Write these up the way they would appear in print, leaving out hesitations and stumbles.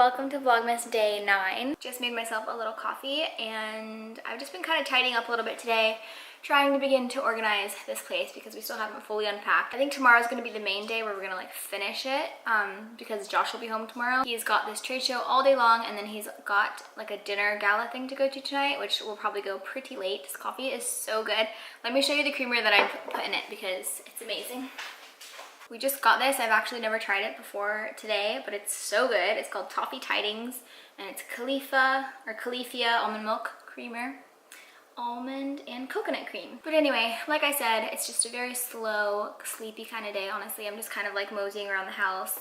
welcome to Vlogmas day 9. Just made myself a little coffee and I've just been kind of tidying up a little bit today, trying to begin to organize this place because we still haven't fully unpacked. I think tomorrow's going to be the main day where we're going to like finish it because Josh will be home tomorrow. He's got this trade show all day long and then he's got like a dinner gala thing to go to tonight, which will probably go pretty late. This coffee is so good. Let me show you the creamer that I put in it because it's amazing. We just got this. I've actually never tried it before today, but it's so good. It's called Toffee Tidings, and it's Califia almond milk creamer, almond and coconut cream. But anyway, like I said, it's just a very slow, sleepy kind of day, honestly. I'm just kind of like moseying around the house,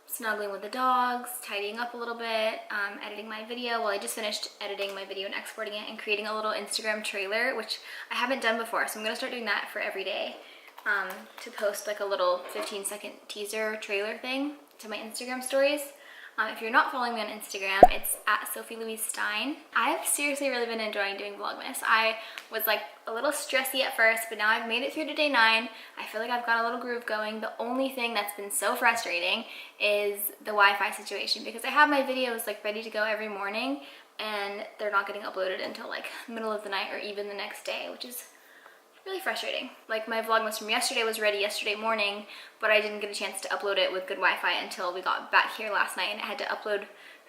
snuggling with the dogs, tidying up a little bit, editing my video. Well, I just finished editing my video and exporting it and creating a little Instagram trailer, which I haven't done before, so I'm gonna start doing that for every day. To post like a little 15-second teaser trailer thing to my Instagram stories. If you're not following me on Instagram, it's at Sophie Louise Stein. I've seriously really been enjoying doing Vlogmas. I was like a little stressy at first, but now I've made it through to day 9. I feel like I've got a little groove going. The only thing that's been so frustrating is the Wi-Fi situation because I have my videos like ready to go every morning and they're not getting uploaded until like middle of the night or even the next day, which is really frustrating. Like my Vlogmas from yesterday was ready yesterday morning, but I didn't get a chance to upload it with good Wi-Fi until we got back here last night, and I had to upload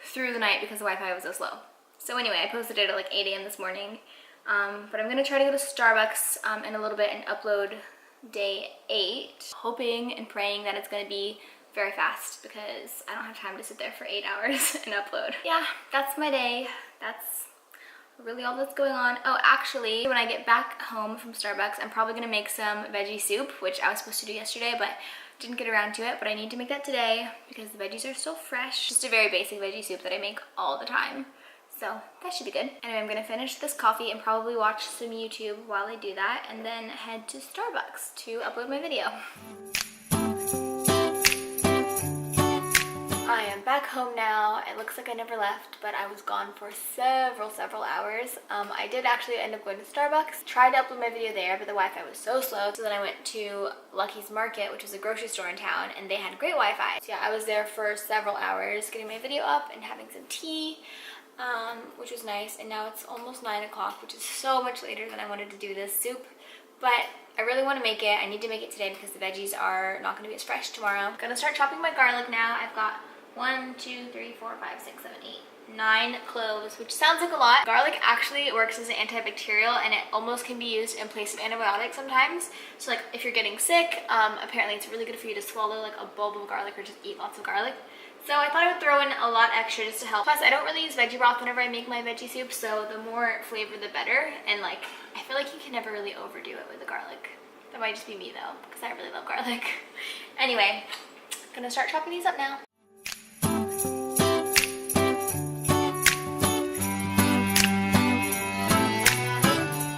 through the night because the Wi-Fi was so slow. So anyway, I posted it at like 8 a.m. this morning, but I'm gonna try to go to Starbucks in a little bit and upload day 8, hoping and praying that it's gonna be very fast because I don't have time to sit there for 8 hours and upload. Yeah, that's my day. That's really all that's going on. Oh, actually, when I get back home from Starbucks, I'm probably gonna make some veggie soup, which I was supposed to do yesterday, but didn't get around to it, but I need to make that today because the veggies are still fresh. Just a very basic veggie soup that I make all the time. So that should be good. Anyway, I'm gonna finish this coffee and probably watch some YouTube while I do that, and then head to Starbucks to upload my video. I am back home now. It looks like I never left, but I was gone for several hours. I did actually end up going to Starbucks, tried to upload my video there, but the Wi-Fi was so slow. So then I went to Lucky's Market, which is a grocery store in town, and they had great Wi-Fi. So yeah, I was there for several hours getting my video up and having some tea, which was nice. And now it's almost 9 o'clock, which is so much later than I wanted to do this soup. But I really want to make it. I need to make it today because the veggies are not going to be as fresh tomorrow. I'm gonna start chopping my garlic now. I've got 1, 2, 3, 4, 5, 6, 7, 8, 9 cloves, which sounds like a lot. Garlic actually works as an antibacterial and it almost can be used in place of antibiotics sometimes. So like if you're getting sick, apparently it's really good for you to swallow like a bulb of garlic or just eat lots of garlic. So I thought I would throw in a lot extra just to help. Plus I don't really use veggie broth whenever I make my veggie soup, so the more flavor the better. And like, I feel like you can never really overdo it with the garlic. That might just be me though, because I really love garlic. Anyway, gonna start chopping these up now.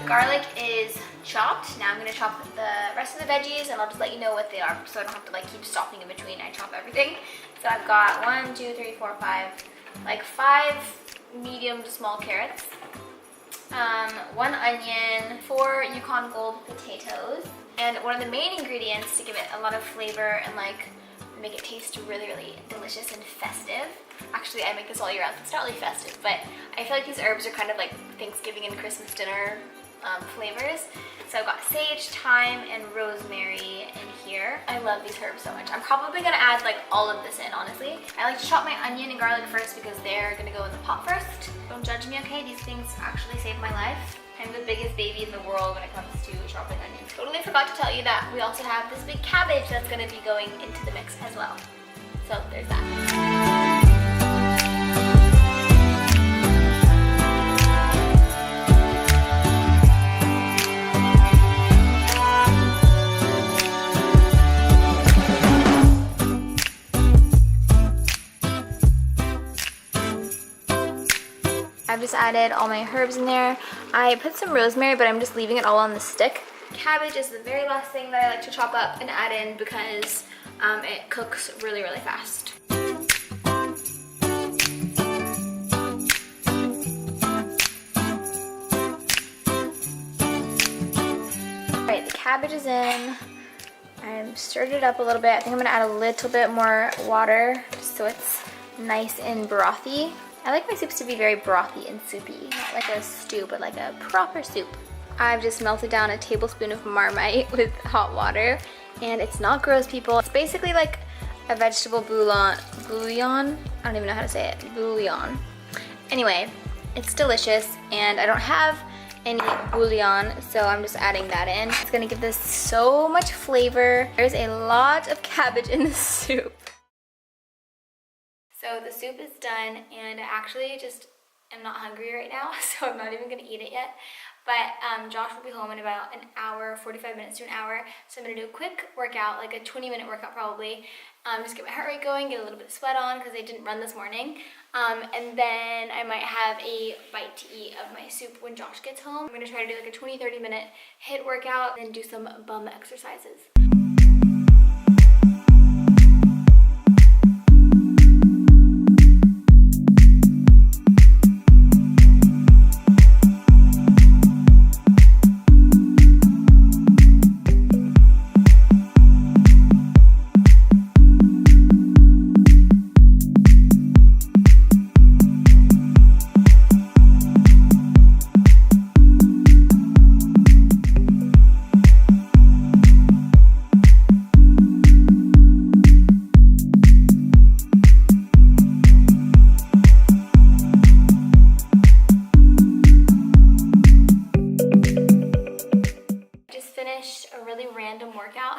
Garlic is chopped. Now I'm going to chop the rest of the veggies and I'll just let you know what they are so I don't have to like keep stopping in between. I chop everything. So I've got 1, 2, 3, 4, 5, like 5 medium to small carrots, 1 onion, 4 Yukon Gold potatoes, and one of the main ingredients to give it a lot of flavor and like make it taste really delicious and festive. Actually, I make this all year round, so it's not really festive, but I feel like these herbs are kind of like Thanksgiving and Christmas dinner flavors. So I've got sage, thyme, and rosemary in here. I love these herbs so much. I'm probably gonna add like all of this in, honestly. I like to chop my onion and garlic first because they're gonna go in the pot first. Don't judge me, okay? These things actually saved my life. I'm the biggest baby in the world when it comes to chopping onions. Totally forgot to tell you that we also have this big cabbage that's gonna be going into the mix as well. So there's that. I've just added all my herbs in there. I put some rosemary, but I'm just leaving it all on the stick. Cabbage is the very last thing that I like to chop up and add in because it cooks really fast. Alright, the cabbage is in. I'm stirred it up a little bit. I think I'm gonna add a little bit more water just so it's nice and brothy. I like my soups to be very brothy and soupy, not like a stew, but like a proper soup. I've just melted down a tablespoon of Marmite with hot water, and it's not gross, people. It's basically like a vegetable bouillon. I don't even know how to say it. Bouillon. Anyway, it's delicious, and I don't have any bouillon, so I'm just adding that in. It's gonna give this so much flavor. There's a lot of cabbage in the soup. So the soup is done, and I actually just am not hungry right now, so I'm not even gonna eat it yet. But Josh will be home in about an hour, 45 minutes to an hour. So I'm gonna do a quick workout, like a 20-minute workout probably. Just get my heart rate going, get a little bit of sweat on because I didn't run this morning. And then I might have a bite to eat of my soup when Josh gets home. I'm gonna try to do like a 20-30 minute HIIT workout and then do some bum exercises. Workout.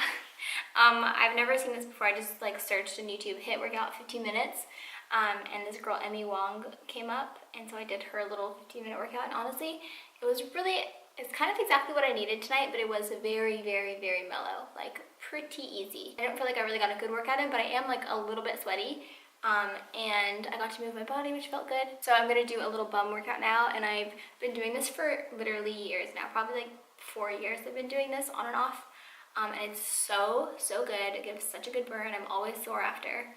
I've never seen this before. I just like searched on YouTube HIIT workout 15 minutes and this girl Emmy Wong came up, and so I did her little 15-minute workout, and honestly it's kind of exactly what I needed tonight, but it was very, very, very mellow, like pretty easy. I don't feel like I really got a good workout in, but I am like a little bit sweaty. And I got to move my body, which felt good. So I'm gonna do a little bum workout now, and I've been doing this for literally years now, probably like 4 years I've been doing this on and off. And it's so good. It gives such a good burn. I'm always sore after,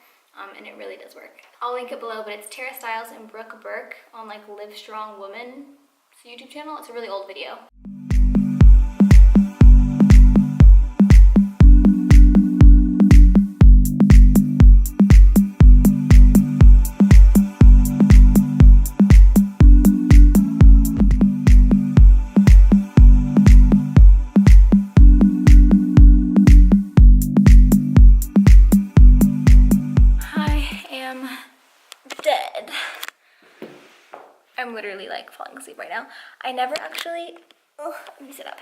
and it really does work. I'll link it below, but it's Tara Stiles and Brooke Burke on like Live Strong Woman's YouTube channel. It's a really old video. I'm literally like falling asleep right now. I never actually, let me sit up.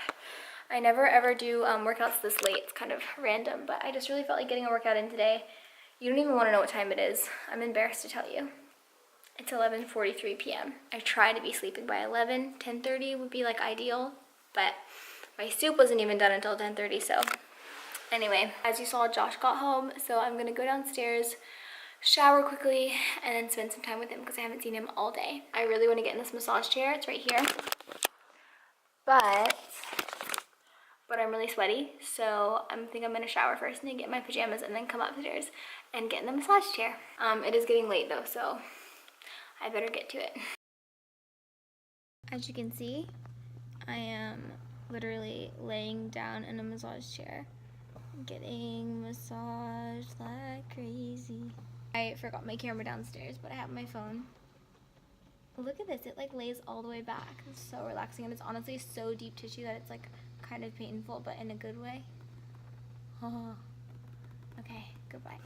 I never ever do workouts this late. It's kind of random, but I just really felt like getting a workout in today. You don't even want to know what time it is. I'm embarrassed to tell you. It's 11:43 p.m. I try to be sleeping by 11. 10:30 would be like ideal, but my soup wasn't even done until 10:30, so anyway. As you saw, Josh got home, so I'm gonna go downstairs, shower quickly, and then spend some time with him because I haven't seen him all day. I really want to get in this massage chair. It's right here. But I'm really sweaty, so I think I'm going to shower first and then get my pajamas and then come upstairs and get in the massage chair. It is getting late though, so I better get to it. As you can see, I am literally laying down in a massage chair, getting massaged like crazy. I forgot my camera downstairs, but I have my phone. Look at this, it like lays all the way back. It's so relaxing, and it's honestly so deep tissue that it's like kind of painful, but in a good way. Oh. Okay, goodbye.